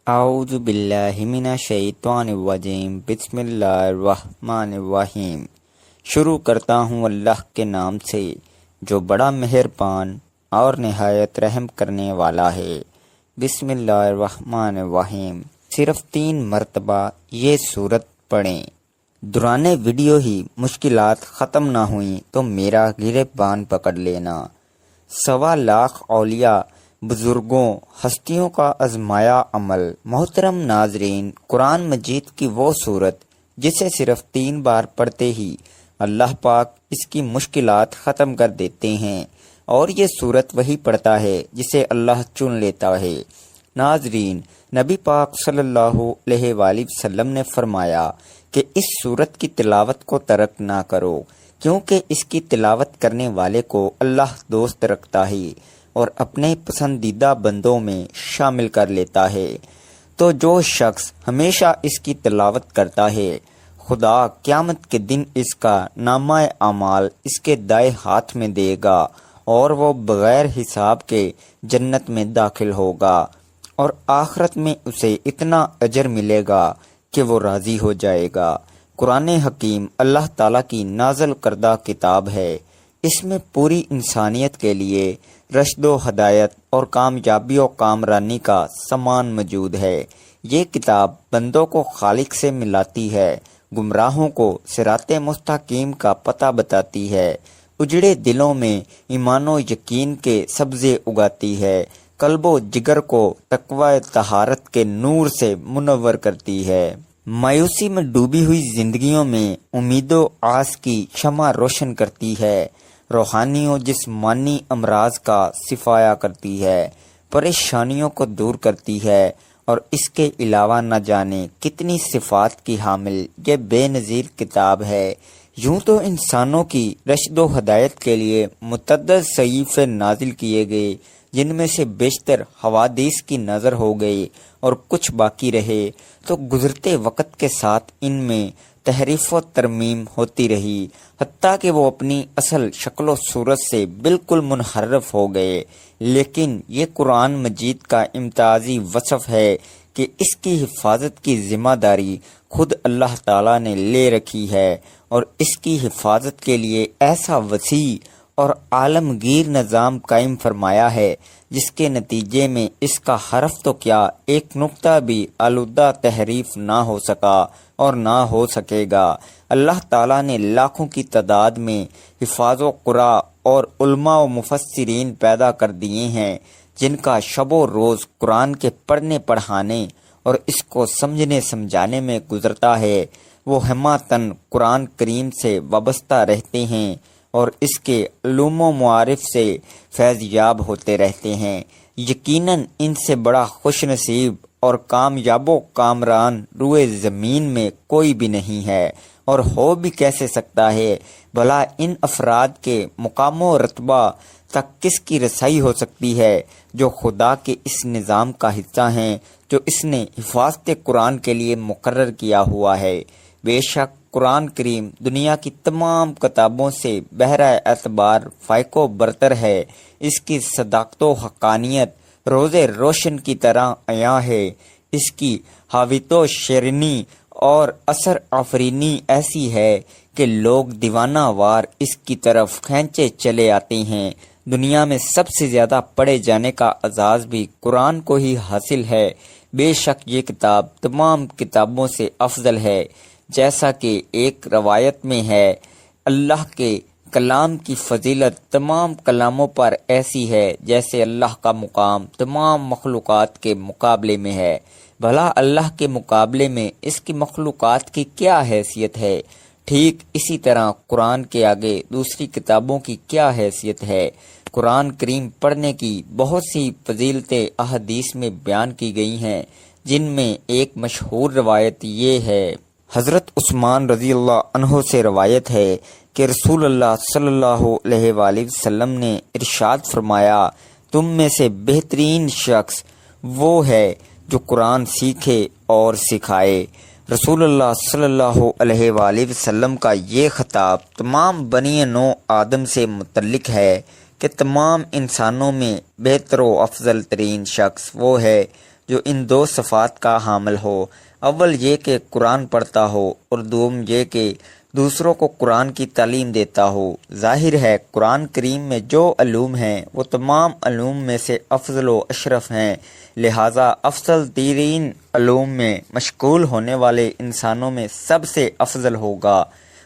اعوذ باللہ من الشیطان الرجیم، بسم اللہ الرحمن الرحیم۔ شروع کرتا ہوں اللہ کے نام سے جو بڑا مہربان اور نہایت رحم کرنے والا ہے۔ بسم اللہ الرحمن الرحیم۔ صرف 3 مرتبہ یہ سورت پڑھیں۔ دوران ویڈیو ہی مشکلات ختم نہ ہوئیں تو میرا گریبان پکڑ لینا۔ 1.25 لاکھ اولیاء، بزرگوں، ہستیوں کا آزمایا عمل۔ محترم ناظرین، قرآن مجید کی وہ سورت جسے صرف 3 بار پڑھتے ہی اللہ پاک اس کی مشکلات ختم کر دیتے ہیں، اور یہ سورت وہی پڑھتا ہے جسے اللہ چن لیتا ہے۔ ناظرین، نبی پاک صلی اللہ علیہ وآلہ وسلم نے فرمایا کہ اس سورت کی تلاوت کو ترک نہ کرو، کیونکہ اس کی تلاوت کرنے والے کو اللہ دوست رکھتا ہے اور اپنے پسندیدہ بندوں میں شامل کر لیتا ہے۔ تو جو شخص ہمیشہ اس کی تلاوت کرتا ہے، خدا قیامت کے دن اس کا نامہ اعمال اس کے دائیں ہاتھ میں دے گا اور وہ بغیر حساب کے جنت میں داخل ہوگا، اور آخرت میں اسے اتنا اجر ملے گا کہ وہ راضی ہو جائے گا۔ قرآن حکیم اللہ تعالیٰ کی نازل کردہ کتاب ہے۔ اس میں پوری انسانیت کے لیے رشد و ہدایت اور کامیابی و کامرانی کا سامان موجود ہے۔ یہ کتاب بندوں کو خالق سے ملاتی ہے، گمراہوں کو صراط مستقیم کا پتہ بتاتی ہے، اجڑے دلوں میں ایمان و یقین کے سبزے اگاتی ہے، قلب و جگر کو تقوی طہارت کے نور سے منور کرتی ہے، مایوسی میں ڈوبی ہوئی زندگیوں میں امید و آس کی شمع روشن کرتی ہے، روحانی و جسمانی امراض کا شفایا کرتی ہے، پریشانیوں کو دور کرتی ہے، اور اس کے علاوہ نہ جانے کتنی صفات کی حامل یہ بے نظیر کتاب ہے۔ یوں تو انسانوں کی رشد و ہدایت کے لیے متعدد صحیفے نازل کیے گئے، جن میں سے بیشتر حوادث کی نظر ہو گئے اور کچھ باقی رہے، تو گزرتے وقت کے ساتھ ان میں تحریف و ترمیم ہوتی رہی، حتیٰ کہ وہ اپنی اصل شکل و صورت سے بالکل منحرف ہو گئے۔ لیکن یہ قرآن مجید کا امتیازی وصف ہے کہ اس کی حفاظت کی ذمہ داری خود اللہ تعالیٰ نے لے رکھی ہے، اور اس کی حفاظت کے لیے ایسا وسیع اور عالمگیر نظام قائم فرمایا ہے جس کے نتیجے میں اس کا حرف تو کیا ایک نقطہ بھی آلودہ تحریف نہ ہو سکا اور نہ ہو سکے گا۔ اللہ تعالیٰ نے لاکھوں کی تعداد میں حفاظ و قراء اور علماء و مفسرین پیدا کر دیے ہیں، جن کا شب و روز قرآن کے پڑھنے پڑھانے اور اس کو سمجھنے سمجھانے میں گزرتا ہے۔ وہ ہمتاً قرآن کریم سے وابستہ رہتے ہیں اور اس کے علوم و معارف سے فیض یاب ہوتے رہتے ہیں۔ یقیناً ان سے بڑا خوش نصیب اور کامیاب و کامران روئے زمین میں کوئی بھی نہیں ہے، اور ہو بھی کیسے سکتا ہے۔ بھلا ان افراد کے مقام و رتبہ تک کس کی رسائی ہو سکتی ہے جو خدا کے اس نظام کا حصہ ہیں جو اس نے حفاظت قرآن کے لیے مقرر کیا ہوا ہے۔ بے شک قرآن کریم دنیا کی تمام کتابوں سے بہرہ اعتبار فائق و برتر ہے۔ اس کی صداقت و حقانیت روز روشن کی طرح عیاں ہے۔ اس کی حاویت و شیرینی اور اثر آفرینی ایسی ہے کہ لوگ دیوانہ وار اس کی طرف کھینچے چلے آتے ہیں۔ دنیا میں سب سے زیادہ پڑھے جانے کا اعزاز بھی قرآن کو ہی حاصل ہے۔ بے شک یہ کتاب تمام کتابوں سے افضل ہے، جیسا کہ ایک روایت میں ہے، اللہ کے کلام کی فضیلت تمام کلاموں پر ایسی ہے جیسے اللہ کا مقام تمام مخلوقات کے مقابلے میں ہے۔ بھلا اللہ کے مقابلے میں اس کی مخلوقات کی کیا حیثیت ہے؟ ٹھیک اسی طرح قرآن کے آگے دوسری کتابوں کی کیا حیثیت ہے؟ قرآن کریم پڑھنے کی بہت سی فضیلتیں احادیث میں بیان کی گئی ہیں، جن میں ایک مشہور روایت یہ ہے۔ حضرت عثمان رضی اللہ عنہ سے روایت ہے کہ رسول اللہ صلی اللہ علیہ وآلہ وسلم نے ارشاد فرمایا، تم میں سے بہترین شخص وہ ہے جو قرآن سیکھے اور سکھائے۔ رسول اللہ صلی اللہ علیہ وآلہ وسلم کا یہ خطاب تمام بنی نوع آدم سے متعلق ہے کہ تمام انسانوں میں بہتر و افضل ترین شخص وہ ہے جو ان دو صفات کا حامل ہو۔ اول یہ کہ قرآن پڑھتا ہو، اور دوم یہ کہ دوسروں کو قرآن کی تعلیم دیتا ہو۔ ظاہر ہے قرآن کریم میں جو علوم ہیں وہ تمام علوم میں سے افضل و اشرف ہیں، لہٰذا افضل ترین علوم میں مشغول ہونے والے انسانوں میں سب سے افضل ہوگا۔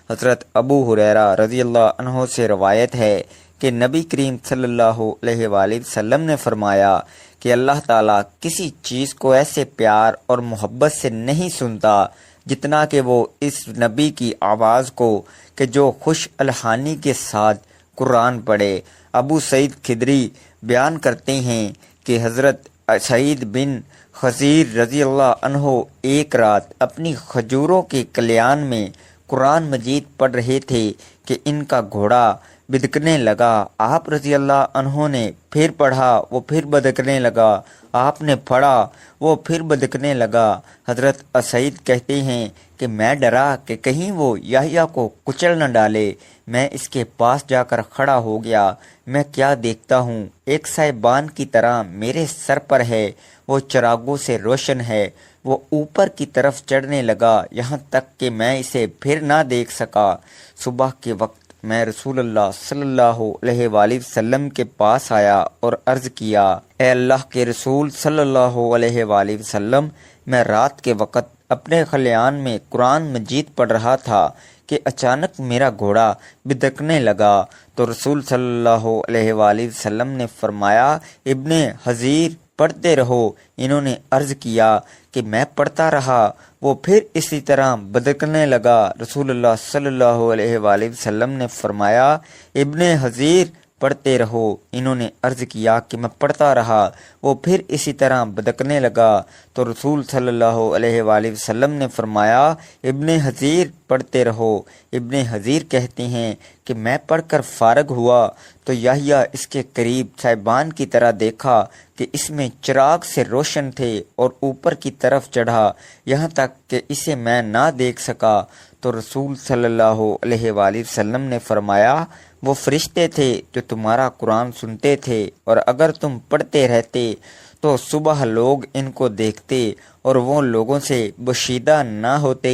حضرت ابو ہریرہ رضی اللہ عنہ سے روایت ہے کہ نبی کریم صلی اللہ علیہ وآلہ وسلم نے فرمایا کہ اللہ تعالیٰ کسی چیز کو ایسے پیار اور محبت سے نہیں سنتا جتنا کہ وہ اس نبی کی آواز کو کہ جو خوش الحانی کے ساتھ قرآن پڑھے۔ ابو سعید خدری بیان کرتے ہیں کہ حضرت سعید بن خضیر رضی اللہ عنہ ایک رات اپنی کھجوروں کے کلیان میں قرآن مجید پڑھ رہے تھے کہ ان کا گھوڑا بدکنے لگا۔ آپ رضی اللہ عنہ نے پھر پڑھا، وہ پھر بدکنے لگا۔ آپ نے پڑھا، وہ پھر بدکنے لگا۔ حضرت سعید کہتے ہیں کہ میں ڈرا کہ کہیں وہ یحییٰ کو کچل نہ ڈالے۔ میں اس کے پاس جا کر کھڑا ہو گیا۔ میں کیا دیکھتا ہوں، ایک سائبان کی طرح میرے سر پر ہے، وہ چراغوں سے روشن ہے۔ وہ اوپر کی طرف چڑھنے لگا یہاں تک کہ میں اسے پھر نہ دیکھ سکا۔ صبح کے وقت میں رسول اللہ صلی اللہ علیہ وآلہ وسلم کے پاس آیا اور عرض کیا، اے اللہ کے رسول صلی اللہ علیہ وآلہ وسلم، میں رات کے وقت اپنے خلیان میں قرآن مجید پڑھ رہا تھا کہ اچانک میرا گھوڑا بدکنے لگا۔ تو رسول صلی اللہ علیہ وآلہ وسلم نے فرمایا، ابن حضیر پڑھتے رہو۔ انہوں نے عرض کیا کہ میں پڑھتا رہا، وہ پھر اسی طرح بدکنے لگا۔ رسول اللہ صلی اللہ علیہ وآلہ وسلم نے فرمایا، ابن حضیر پڑھتے رہو۔ انہوں نے عرض کیا کہ میں پڑھتا رہا، وہ پھر اسی طرح بدکنے لگا۔ تو رسول صلی اللہ علیہ وآلہ وسلم نے فرمایا، ابن حضیر پڑھتے رہو۔ ابن حضیر کہتے ہیں کہ میں پڑھ کر فارغ ہوا تو یحییٰ اس کے قریب سائبان کی طرح دیکھا کہ اس میں چراغ سے روشن تھے اور اوپر کی طرف چڑھا یہاں تک کہ اسے میں نہ دیکھ سکا۔ تو رسول صلی اللہ علیہ وآلہ وسلم نے فرمایا، وہ فرشتے تھے جو تمہارا قرآن سنتے تھے، اور اگر تم پڑھتے رہتے تو صبح لوگ ان کو دیکھتے اور وہ لوگوں سے بشیدہ نہ ہوتے۔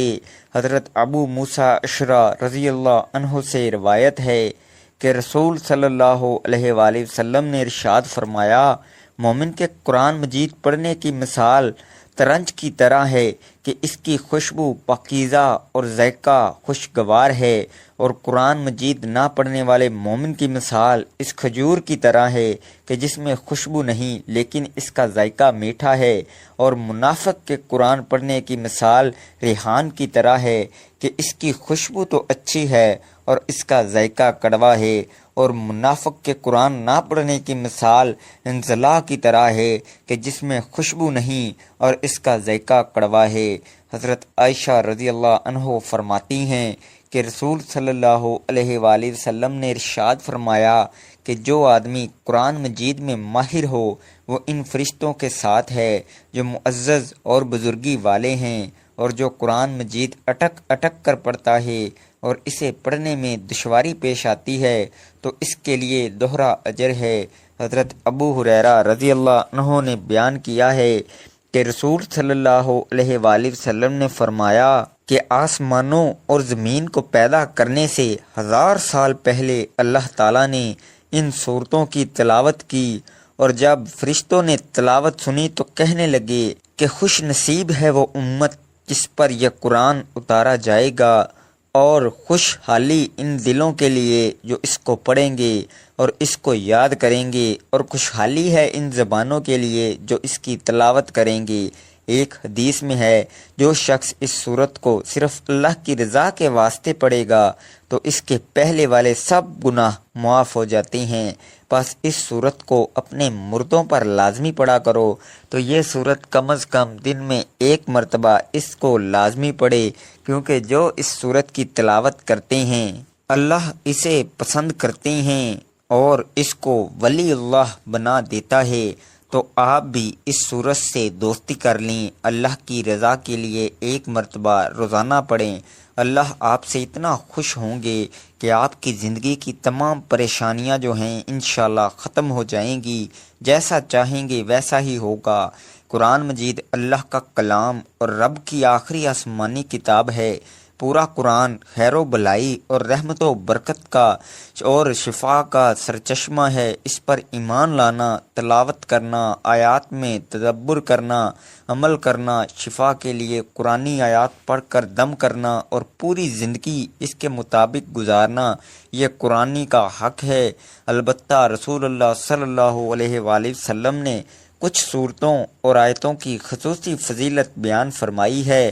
حضرت ابو موسیٰ اشعری رضی اللہ عنہ سے روایت ہے کہ رسول صلی اللہ علیہ وآلہ وسلم نے ارشاد فرمایا، مومن کے قرآن مجید پڑھنے کی مثال ترنج کی طرح ہے کہ اس کی خوشبو پاکیزہ اور ذائقہ خوشگوار ہے، اور قرآن مجید نہ پڑھنے والے مومن کی مثال اس کھجور کی طرح ہے کہ جس میں خوشبو نہیں لیکن اس کا ذائقہ میٹھا ہے، اور منافق کے قرآن پڑھنے کی مثال ریحان کی طرح ہے کہ اس کی خوشبو تو اچھی ہے اور اس کا ذائقہ کڑوا ہے، اور منافق کے قرآن نہ پڑھنے کی مثال انزلا کی طرح ہے کہ جس میں خوشبو نہیں اور اس کا ذائقہ کڑوا ہے۔ حضرت عائشہ رضی اللہ عنہ فرماتی ہیں کہ رسول صلی اللہ علیہ وآلہ وسلم نے ارشاد فرمایا کہ جو آدمی قرآن مجید میں ماہر ہو وہ ان فرشتوں کے ساتھ ہے جو معزز اور بزرگی والے ہیں، اور جو قرآن مجید اٹک اٹک کر پڑھتا ہے اور اسے پڑھنے میں دشواری پیش آتی ہے تو اس کے لیے دوہرا اجر ہے۔ حضرت ابو ہریرہ رضی اللہ عنہ نے بیان کیا ہے کہ رسول صلی اللہ علیہ وآلہ وسلم نے فرمایا کہ آسمانوں اور زمین کو پیدا کرنے سے 1000 سال پہلے اللہ تعالیٰ نے ان صورتوں کی تلاوت کی، اور جب فرشتوں نے تلاوت سنی تو کہنے لگے کہ خوش نصیب ہے وہ امت جس پر یہ قرآن اتارا جائے گا، اور خوشحالی ان دلوں کے لیے جو اس کو پڑھیں گے اور اس کو یاد کریں گے، اور خوشحالی ہے ان زبانوں کے لیے جو اس کی تلاوت کریں گے۔ ایک حدیث میں ہے، جو شخص اس سورت کو صرف اللہ کی رضا کے واسطے پڑھے گا تو اس کے پہلے والے سب گناہ معاف ہو جاتے ہیں۔ بس اس سورت کو اپنے مردوں پر لازمی پڑھا کرو۔ تو یہ سورت کم از کم دن میں 1 مرتبہ اس کو لازمی پڑھے، کیونکہ جو اس سورت کی تلاوت کرتے ہیں اللہ اسے پسند کرتے ہیں اور اس کو ولی اللہ بنا دیتا ہے۔ تو آپ بھی اس سورت سے دوستی کر لیں، اللہ کی رضا کے لیے 1 مرتبہ روزانہ پڑھیں۔ اللہ آپ سے اتنا خوش ہوں گے کہ آپ کی زندگی کی تمام پریشانیاں جو ہیں انشاءاللہ ختم ہو جائیں گی۔ جیسا چاہیں گے ویسا ہی ہوگا۔ قرآن مجید اللہ کا کلام اور رب کی آخری آسمانی کتاب ہے۔ پورا قرآن خیر و بلائی اور رحمت و برکت کا اور شفا کا سرچشمہ ہے۔ اس پر ایمان لانا، تلاوت کرنا، آیات میں تدبر کرنا، عمل کرنا، شفا کے لیے قرآنی آیات پڑھ کر دم کرنا اور پوری زندگی اس کے مطابق گزارنا، یہ قرآنی کا حق ہے۔ البتہ رسول اللہ صلی اللہ علیہ وآلہ وسلم نے کچھ صورتوں اور آیتوں کی خصوصی فضیلت بیان فرمائی ہے۔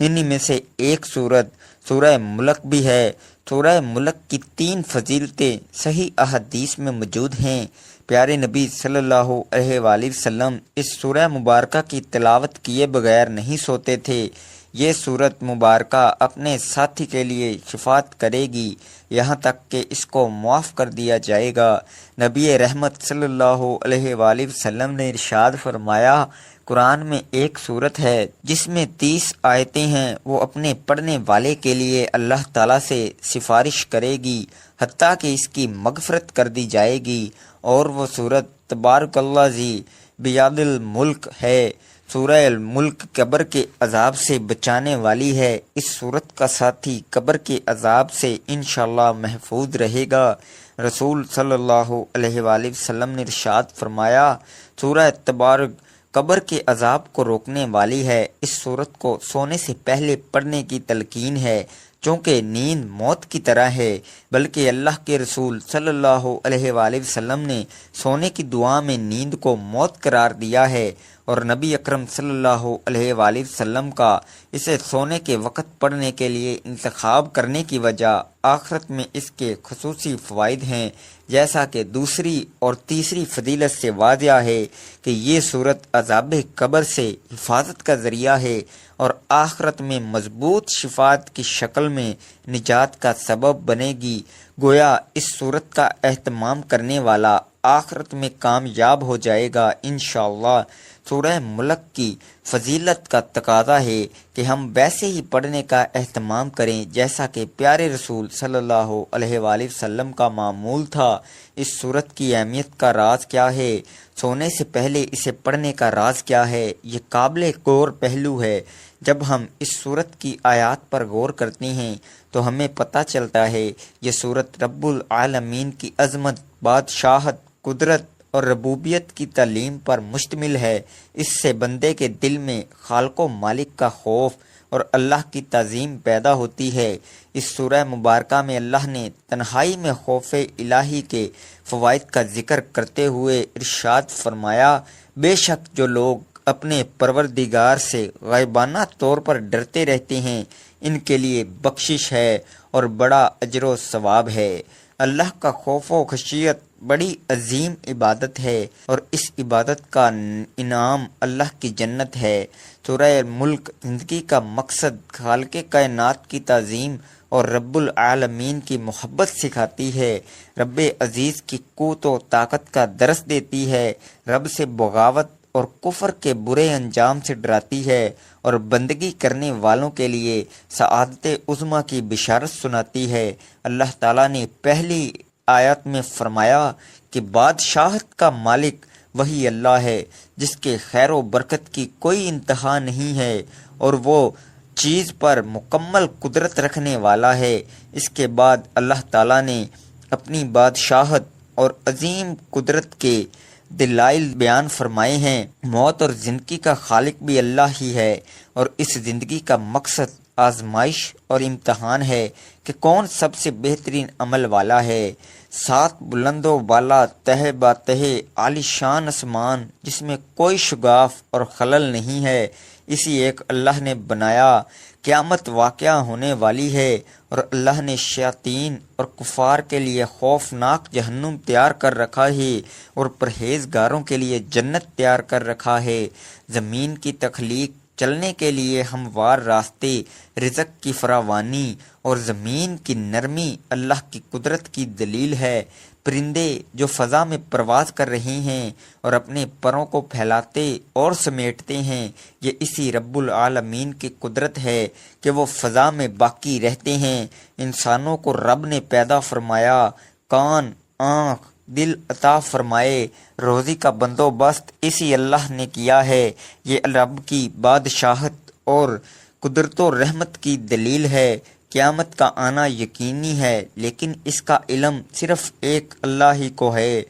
انہی میں سے ایک صورت سورہ ملک بھی ہے۔ سورہ ملک کی 3 فضیلتیں صحیح احادیث میں موجود ہیں۔ پیارے نبی صلی اللہ علیہ وآلہ وسلم اس سورہ مبارکہ کی تلاوت کیے بغیر نہیں سوتے تھے۔ یہ سورت مبارکہ اپنے ساتھی کے لیے شفاعت کرے گی، یہاں تک کہ اس کو معاف کر دیا جائے گا۔ نبی رحمت صلی اللہ علیہ وآلہ وسلم نے ارشاد فرمایا، قرآن میں ایک سورت ہے جس میں 30 آیتیں ہیں، وہ اپنے پڑھنے والے کے لیے اللہ تعالیٰ سے سفارش کرے گی حتیٰ کہ اس کی مغفرت کر دی جائے گی، اور وہ سورت تبارک اللہ ذی بیاد الملک ہے۔ سورہ الملک قبر کے عذاب سے بچانے والی ہے۔ اس سورت کا ساتھی قبر کے عذاب سے انشاءاللہ محفوظ رہے گا۔ رسول صلی اللہ علیہ وآلہ وسلم نے ارشاد فرمایا، سورہ تبارک قبر کے عذاب کو روکنے والی ہے۔ اس سورت کو سونے سے پہلے پڑھنے کی تلقین ہے، چونکہ نیند موت کی طرح ہے، بلکہ اللہ کے رسول صلی اللہ علیہ وآلہ وسلم نے سونے کی دعا میں نیند کو موت قرار دیا ہے، اور نبی اکرم صلی اللہ علیہ وآلہ وسلم کا اسے سونے کے وقت پڑھنے کے لیے انتخاب کرنے کی وجہ آخرت میں اس کے خصوصی فوائد ہیں، جیسا کہ دوسری اور تیسری فضیلت سے واضح ہے کہ یہ صورت عذاب قبر سے حفاظت کا ذریعہ ہے اور آخرت میں مضبوط شفاعت کی شکل میں نجات کا سبب بنے گی۔ گویا اس صورت کا اہتمام کرنے والا آخرت میں کامیاب ہو جائے گا انشاءاللہ۔ سورہ ملک کی فضیلت کا تقاضا ہے کہ ہم ویسے ہی پڑھنے کا اہتمام کریں جیسا کہ پیارے رسول صلی اللہ علیہ وآلہ وسلم کا معمول تھا۔ اس صورت کی اہمیت کا راز کیا ہے؟ سونے سے پہلے اسے پڑھنے کا راز کیا ہے؟ یہ قابل غور پہلو ہے۔ جب ہم اس صورت کی آیات پر غور کرتے ہیں تو ہمیں پتہ چلتا ہے یہ صورت رب العالمین کی عظمت، بادشاہت، قدرت اور ربوبیت کی تعلیم پر مشتمل ہے۔ اس سے بندے کے دل میں خالق و مالک کا خوف اور اللہ کی تعظیم پیدا ہوتی ہے۔ اس سورہ مبارکہ میں اللہ نے تنہائی میں خوف الہی کے فوائد کا ذکر کرتے ہوئے ارشاد فرمایا، بے شک جو لوگ اپنے پروردگار سے غائبانہ طور پر ڈرتے رہتے ہیں، ان کے لیے بخشش ہے اور بڑا اجر و ثواب ہے۔ اللہ کا خوف و خشیت بڑی عظیم عبادت ہے اور اس عبادت کا انعام اللہ کی جنت ہے۔ سورہ ملک زندگی کا مقصد خالق کائنات کی تعظیم اور رب العالمین کی محبت سکھاتی ہے، رب عزیز کی قوت و طاقت کا درس دیتی ہے، رب سے بغاوت اور کفر کے برے انجام سے ڈراتی ہے اور بندگی کرنے والوں کے لیے سعادت عظمیٰ کی بشارت سناتی ہے۔ اللہ تعالیٰ نے پہلی آیت میں فرمایا کہ بادشاہت کا مالک وہی اللہ ہے جس کے خیر و برکت کی کوئی انتہا نہیں ہے اور وہ چیز پر مکمل قدرت رکھنے والا ہے۔ اس کے بعد اللہ تعالیٰ نے اپنی بادشاہت اور عظیم قدرت کے دلائل بیان فرمائے ہیں۔ موت اور زندگی کا خالق بھی اللہ ہی ہے اور اس زندگی کا مقصد آزمائش اور امتحان ہے کہ کون سب سے بہترین عمل والا ہے۔ 7 بلند و بالا تہ باتہ عالی شان آسمان جس میں کوئی شگاف اور خلل نہیں ہے، اسی ایک اللہ نے بنایا۔ قیامت واقعہ ہونے والی ہے اور اللہ نے شیاطین اور کفار کے لیے خوفناک جہنم تیار کر رکھا ہے اور پرہیزگاروں کے لیے جنت تیار کر رکھا ہے۔ زمین کی تخلیق، چلنے کے لیے ہموار راستے، رزق کی فراوانی اور زمین کی نرمی اللہ کی قدرت کی دلیل ہے۔ پرندے جو فضا میں پرواز کر رہے ہیں اور اپنے پروں کو پھیلاتے اور سمیٹتے ہیں، یہ اسی رب العالمین کی قدرت ہے کہ وہ فضا میں باقی رہتے ہیں۔ انسانوں کو رب نے پیدا فرمایا، کان، آنکھ، دل عطا فرمائے۔ روزی کا بندوبست اسی اللہ نے کیا ہے۔ یہ رب کی بادشاہت اور قدرت و رحمت کی دلیل ہے۔ قیامت کا آنا یقینی ہے، لیکن اس کا علم صرف ایک اللہ ہی کو ہے۔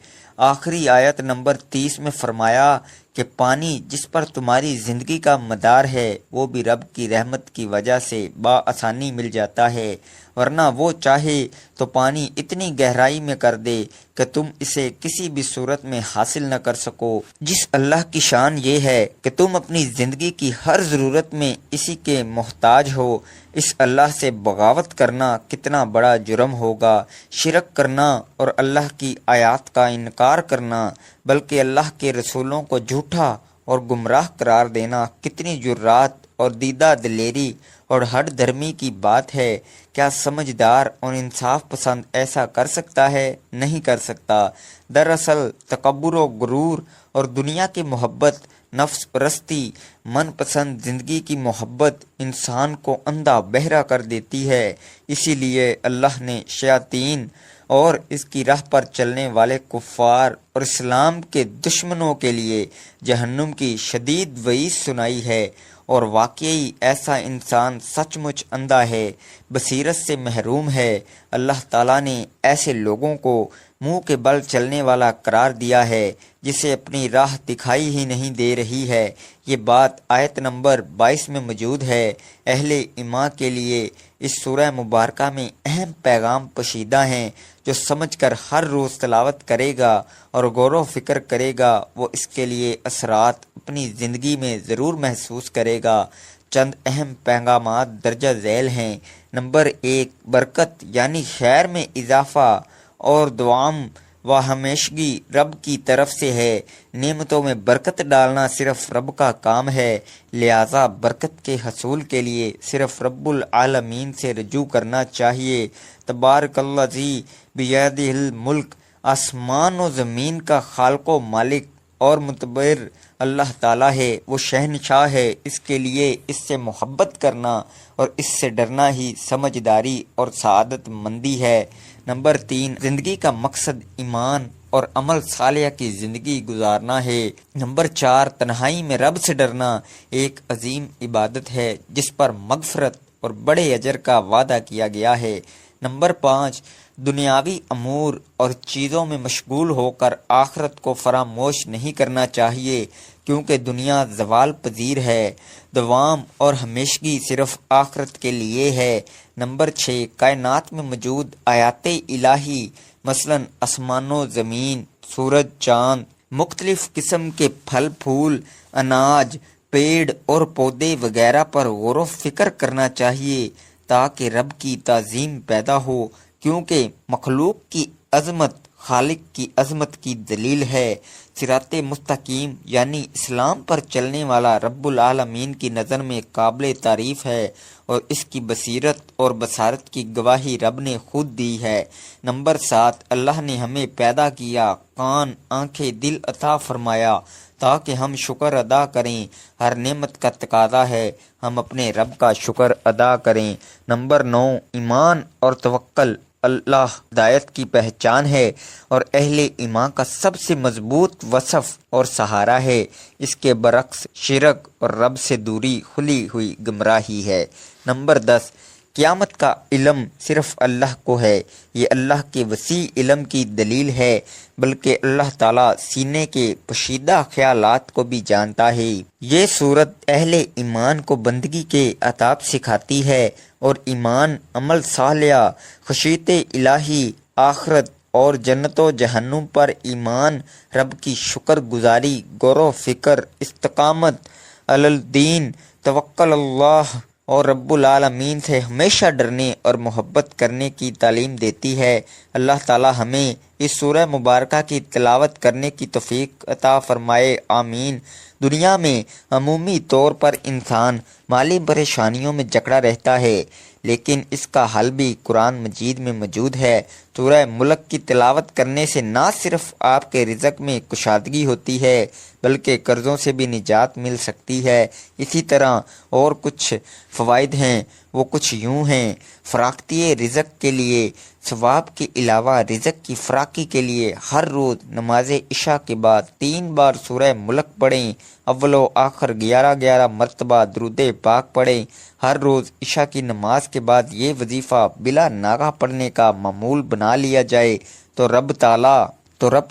آخری آیت نمبر 30 میں فرمایا کہ پانی جس پر تمہاری زندگی کا مدار ہے وہ بھی رب کی رحمت کی وجہ سے بآسانی مل جاتا ہے، ورنہ وہ چاہے تو پانی اتنی گہرائی میں کر دے کہ تم اسے کسی بھی صورت میں حاصل نہ کر سکو۔ جس اللہ کی شان یہ ہے کہ تم اپنی زندگی کی ہر ضرورت میں اسی کے محتاج ہو، اس اللہ سے بغاوت کرنا کتنا بڑا جرم ہوگا۔ شرک کرنا اور اللہ کی آیات کا انکار کرنا، بلکہ اللہ کے رسولوں کو جھوٹا اور گمراہ قرار دینا کتنی جرات اور دیدہ دلیری اور ہٹ دھرمی کی بات ہے۔ کیا سمجھدار اور انصاف پسند ایسا کر سکتا ہے؟ نہیں کر سکتا۔ دراصل تکبر و غرور اور دنیا کی محبت، نفس پرستی، من پسند زندگی کی محبت انسان کو اندھا بہرا کر دیتی ہے۔ اسی لیے اللہ نے شیاطین اور اس کی راہ پر چلنے والے کفار اور اسلام کے دشمنوں کے لیے جہنم کی شدید وعید سنائی ہے، اور واقعی ایسا انسان سچ مچ اندھا ہے، بصیرت سے محروم ہے۔ اللہ تعالیٰ نے ایسے لوگوں کو منہ کے بل چلنے والا قرار دیا ہے جسے اپنی راہ دکھائی ہی نہیں دے رہی ہے۔ یہ بات آیت نمبر 22 میں موجود ہے۔ اہل ایمان کے لیے اس سورہ مبارکہ میں اہم پیغام پوشیدہ ہیں، جو سمجھ کر ہر روز تلاوت کرے گا اور غور و فکر کرے گا وہ اس کے لیے اثرات اپنی زندگی میں ضرور محسوس کرے گا۔ چند اہم پیغامات درجہ ذیل ہیں۔ نمبر 1، برکت یعنی خیر میں اضافہ اور دوام و ہمیشگی رب کی طرف سے ہے۔ نعمتوں میں برکت ڈالنا صرف رب کا کام ہے، لہذا برکت کے حصول کے لیے صرف رب العالمین سے رجوع کرنا چاہیے۔ تبارک الذی بیدہ الملک، آسمان و زمین کا خالق و مالک اور متبر اللہ تعالیٰ ہے، وہ شہنشاہ ہے۔ اس کے لیے اس سے محبت کرنا اور اس سے ڈرنا ہی سمجھداری اور سعادت مندی ہے۔ نمبر 3، زندگی کا مقصد ایمان اور عمل صالح کی زندگی گزارنا ہے۔ نمبر 4، تنہائی میں رب سے ڈرنا ایک عظیم عبادت ہے جس پر مغفرت اور بڑے اجر کا وعدہ کیا گیا ہے۔ نمبر 5، دنیاوی امور اور چیزوں میں مشغول ہو کر آخرت کو فراموش نہیں کرنا چاہیے، کیونکہ دنیا زوال پذیر ہے، دوام اور ہمیشگی صرف آخرت کے لیے ہے۔ نمبر 6، کائنات میں موجود آیات الہی مثلا آسمان و زمین، سورج، چاند، مختلف قسم کے پھل پھول، اناج، پیڑ اور پودے وغیرہ پر غور و فکر کرنا چاہیے تاکہ رب کی تعظیم پیدا ہو، کیونکہ مخلوق کی عظمت خالق کی عظمت کی دلیل ہے۔ صراط مستقیم یعنی اسلام پر چلنے والا رب العالمین کی نظر میں قابل تعریف ہے، اور اس کی بصیرت اور بصارت کی گواہی رب نے خود دی ہے۔ نمبر 7، اللہ نے ہمیں پیدا کیا، کان، آنکھیں، دل عطا فرمایا تاکہ ہم شکر ادا کریں۔ ہر نعمت کا تقاضا ہے ہم اپنے رب کا شکر ادا کریں۔ نمبر 9، ایمان اور توکل اللہ ہدایت کی پہچان ہے اور اہل ایمان کا سب سے مضبوط وصف اور سہارا ہے۔ اس کے برعکس شرک اور رب سے دوری کھلی ہوئی گمراہی ہے۔ نمبر 10، قیامت کا علم صرف اللہ کو ہے۔ یہ اللہ کے وسیع علم کی دلیل ہے، بلکہ اللہ تعالیٰ سینے کے پوشیدہ خیالات کو بھی جانتا ہے۔ یہ صورت اہل ایمان کو بندگی کے آداب سکھاتی ہے، اور ایمان، عمل صالح، خشیت الہی، آخرت اور جنت و جہنم پر ایمان، رب کی شکر گزاری، غور و فکر، استقامت علی الدین، توکل اللہ اور رب العالمین سے ہمیشہ ڈرنے اور محبت کرنے کی تعلیم دیتی ہے۔ اللہ تعالی ہمیں اس سورہ مبارکہ کی تلاوت کرنے کی توفیق عطا فرمائے، آمین۔ دنیا میں عمومی طور پر انسان مالی پریشانیوں میں جکڑا رہتا ہے، لیکن اس کا حل بھی قرآن مجید میں موجود ہے۔ سورہ ملک کی تلاوت کرنے سے نہ صرف آپ کے رزق میں کشادگی ہوتی ہے بلکہ قرضوں سے بھی نجات مل سکتی ہے۔ اسی طرح اور کچھ فوائد ہیں، وہ کچھ یوں ہیں۔ فراختی رزق کے لیے ثواب کے علاوہ رزق کی فراخی کے لیے ہر روز نماز عشاء کے بعد 3 بار سورہ ملک پڑھیں، اول و آخر 11 مرتبہ درود پاک پڑھیں۔ ہر روز عشاء کی نماز کے بعد یہ وظیفہ بلا ناغہ پڑھنے کا معمول بنا لیا جائے تو رب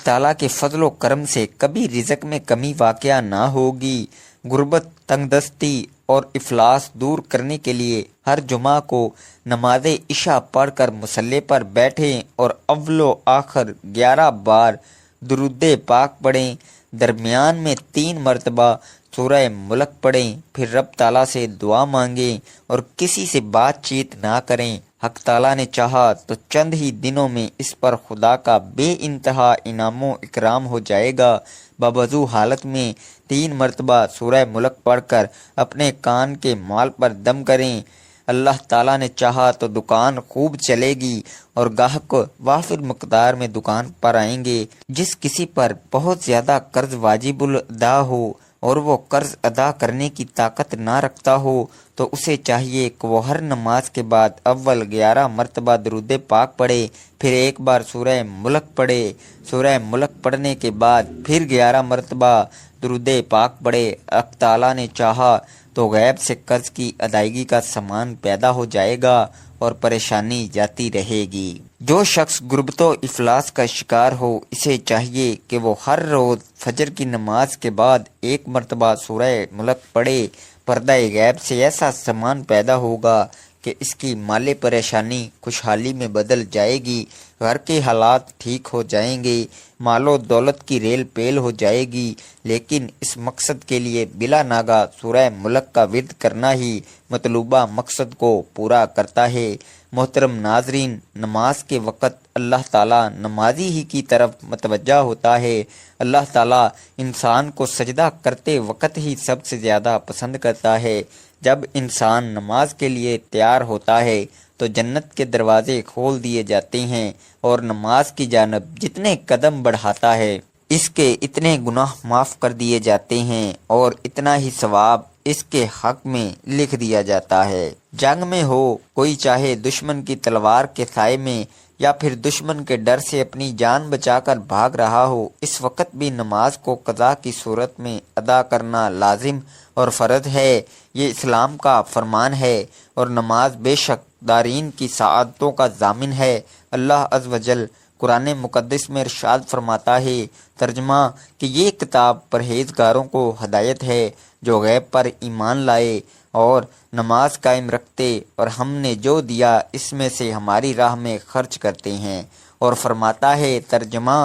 تعالیٰ کے فضل و کرم سے کبھی رزق میں کمی واقع نہ ہوگی۔ غربت، تنگ دستی اور افلاس دور کرنے کے لیے ہر جمعہ کو نماز عشاء پڑھ کر مصلی پر بیٹھیں اور اول و آخر 11 بار درود پاک پڑھیں۔ درمیان میں 3 مرتبہ سورہ ملک پڑھیں، پھر رب تعالیٰ سے دعا مانگیں اور کسی سے بات چیت نہ کریں۔ حق تعالیٰ نے چاہا تو چند ہی دنوں میں اس پر خدا کا بے انتہا انعام و اکرام ہو جائے گا۔ بوضو حالت میں 3 مرتبہ سورہ ملک پڑھ کر اپنے کان کے مال پر دم کریں۔ اللہ تعالیٰ نے چاہا تو دکان خوب چلے گی اور گاہک وافر مقدار میں دکان پر آئیں گے۔ جس کسی پر بہت زیادہ قرض واجب الادا ہو اور وہ قرض ادا کرنے کی طاقت نہ رکھتا ہو تو اسے چاہیے کہ وہ ہر نماز کے بعد اول 11 مرتبہ درود پاک پڑھے، پھر 1 بار سورہ ملک پڑھے۔ سورہ ملک پڑھنے کے بعد پھر 11 مرتبہ درود پاک پڑھے۔ اللہ تعالیٰ نے چاہا تو غیب سے قرض کی ادائیگی کا سامان پیدا ہو جائے گا اور پریشانی جاتی رہے گی۔ جو شخص غربت و افلاس کا شکار ہو، اسے چاہیے کہ وہ ہر روز فجر کی نماز کے بعد 1 مرتبہ سورہ ملک پڑھے۔ پردہ غیب سے ایسا سامان پیدا ہوگا کہ اس کی مالی پریشانی خوشحالی میں بدل جائے گی، گھر کے حالات ٹھیک ہو جائیں گے، مال و دولت کی ریل پیل ہو جائے گی۔ لیکن اس مقصد کے لیے بلا ناغہ سورہ ملک کا ورد کرنا ہی مطلوبہ مقصد کو پورا کرتا ہے۔ محترم ناظرین، نماز کے وقت اللہ تعالیٰ نمازی ہی کی طرف متوجہ ہوتا ہے۔ اللہ تعالیٰ انسان کو سجدہ کرتے وقت ہی سب سے زیادہ پسند کرتا ہے۔ جب انسان نماز کے لیے تیار ہوتا ہے تو جنت کے دروازے کھول دیے جاتے ہیں اور نماز کی جانب جتنے قدم بڑھاتا ہے اس کے اتنے گناہ معاف کر دیے جاتے ہیں اور اتنا ہی ثواب اس کے حق میں لکھ دیا جاتا ہے۔ جنگ میں ہو، کوئی چاہے دشمن کی تلوار کے سائے میں یا پھر دشمن کے ڈر سے اپنی جان بچا کر بھاگ رہا ہو، اس وقت بھی نماز کو قضا کی صورت میں ادا کرنا لازم اور فرض ہے۔ یہ اسلام کا فرمان ہے اور نماز بے شک دارین کی سعادتوں کا ضامن ہے۔ اللہ عز و جل قرآن مقدس میں ارشاد فرماتا ہے، ترجمہ کہ یہ کتاب پرہیزگاروں کو ہدایت ہے جو غیب پر ایمان لائے اور نماز قائم رکھتے اور ہم نے جو دیا اس میں سے ہماری راہ میں خرچ کرتے ہیں۔ اور فرماتا ہے، ترجمہ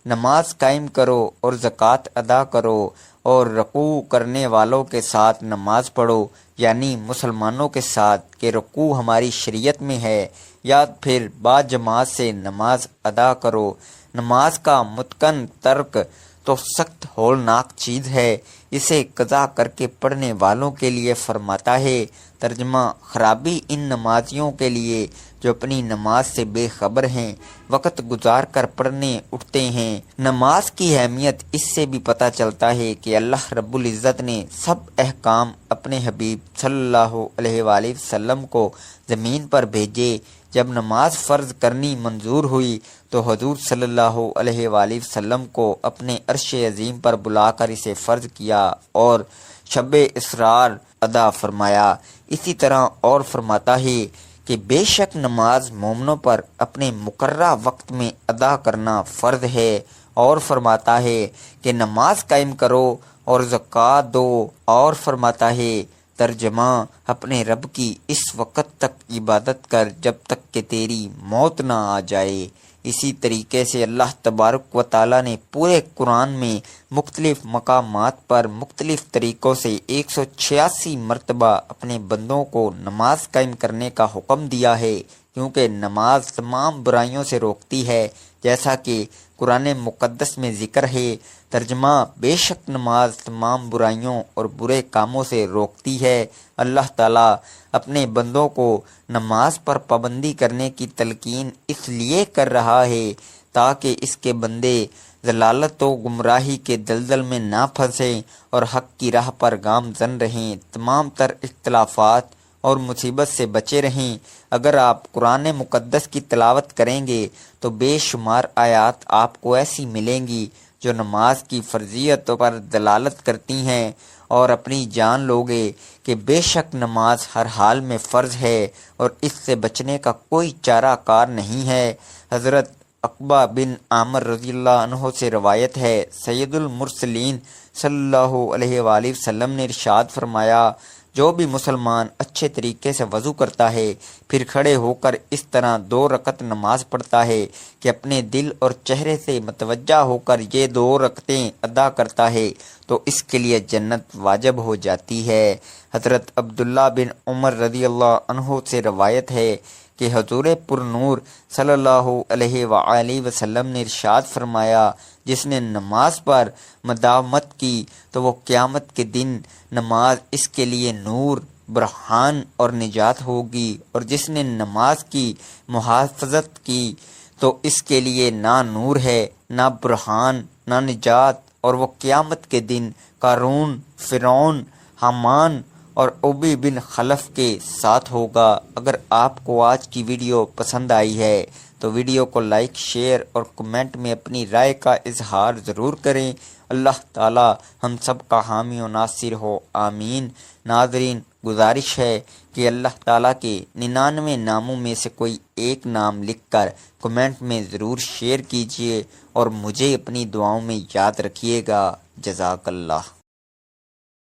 نماز قائم کرو اور زکوٰۃ ادا کرو اور رکوع کرنے والوں کے ساتھ نماز پڑھو، یعنی مسلمانوں کے ساتھ کہ رکوع ہماری شریعت میں ہے، یا پھر با جماعت سے نماز ادا کرو۔ نماز کا متقن ترک تو سخت ہولناک چیز ہے، اسے قضا کر کے پڑھنے والوں کے لیے فرماتا ہے، ترجمہ خرابی ان نمازیوں کے لیے جو اپنی نماز سے بے خبر ہیں، وقت گزار کر پڑھنے اٹھتے ہیں۔ نماز کی اہمیت اس سے بھی پتہ چلتا ہے کہ اللہ رب العزت نے سب احکام اپنے حبیب صلی اللہ علیہ وآلہ وسلم کو زمین پر بھیجے۔ جب نماز فرض کرنی منظور ہوئی تو حضور صلی اللہ علیہ وآلہ وسلم کو اپنے عرش عظیم پر بلا کر اسے فرض کیا اور شب اسرار ادا فرمایا۔ اسی طرح اور فرماتا ہے کہ بے شک نماز مومنوں پر اپنے مقررہ وقت میں ادا کرنا فرض ہے، اور فرماتا ہے کہ نماز قائم کرو اور زکوٰۃ دو، اور فرماتا ہے، ترجمہ اپنے رب کی اس وقت تک عبادت کر جب تک کہ تیری موت نہ آ جائے۔ اسی طریقے سے اللہ تبارک و تعالیٰ نے پورے قرآن میں مختلف مقامات پر مختلف طریقوں سے 186 مرتبہ اپنے بندوں کو نماز قائم کرنے کا حکم دیا ہے، کیونکہ نماز تمام برائیوں سے روکتی ہے، جیسا کہ قرآن مقدس میں ذکر ہے۔ ترجمہ: بے شک نماز تمام برائیوں اور برے کاموں سے روکتی ہے۔ اللہ تعالیٰ اپنے بندوں کو نماز پر پابندی کرنے کی تلقین اس لیے کر رہا ہے تاکہ اس کے بندے ضلالت و گمراہی کے دلدل میں نہ پھنسیں اور حق کی راہ پر گامزن رہیں، تمام تر اختلافات اور مصیبت سے بچے رہیں۔ اگر آپ قرآن مقدس کی تلاوت کریں گے تو بے شمار آیات آپ کو ایسی ملیں گی جو نماز کی فرضیت پر دلالت کرتی ہیں، اور اپنی جان لوگے کہ بے شک نماز ہر حال میں فرض ہے اور اس سے بچنے کا کوئی چارہ کار نہیں ہے۔ حضرت عقبہ بن عامر رضی اللہ عنہ سے روایت ہے، سید المرسلین صلی اللہ علیہ وآلہ وسلم نے ارشاد فرمایا، جو بھی مسلمان اچھے طریقے سے وضو کرتا ہے پھر کھڑے ہو کر اس طرح 2 رکعت نماز پڑھتا ہے کہ اپنے دل اور چہرے سے متوجہ ہو کر یہ 2 رکعتیں ادا کرتا ہے تو اس کے لیے جنت واجب ہو جاتی ہے۔ حضرت عبداللہ بن عمر رضی اللہ عنہ سے روایت ہے کہ حضور پر نور صلی اللہ علیہ وآلہ وسلم نے ارشاد فرمایا، جس نے نماز پر مداومت کی تو وہ قیامت کے دن نماز اس کے لیے نور، برہان اور نجات ہوگی، اور جس نے نماز کی محافظت کی تو اس کے لیے نہ نور ہے، نہ برہان، نہ نجات، اور وہ قیامت کے دن قارون، فرعون، حامان اور ابی بن خلف کے ساتھ ہوگا۔ اگر آپ کو آج کی ویڈیو پسند آئی ہے تو ویڈیو کو لائک، شیئر اور کمنٹ میں اپنی رائے کا اظہار ضرور کریں۔ اللہ تعالی ہم سب کا حامی و ناصر ہو، آمین۔ ناظرین، گزارش ہے کہ اللہ تعالیٰ کے 99 ناموں میں سے کوئی ایک نام لکھ کر کمنٹ میں ضرور شیئر کیجیے اور مجھے اپنی دعاؤں میں یاد رکھیے گا۔ جزاک اللہ۔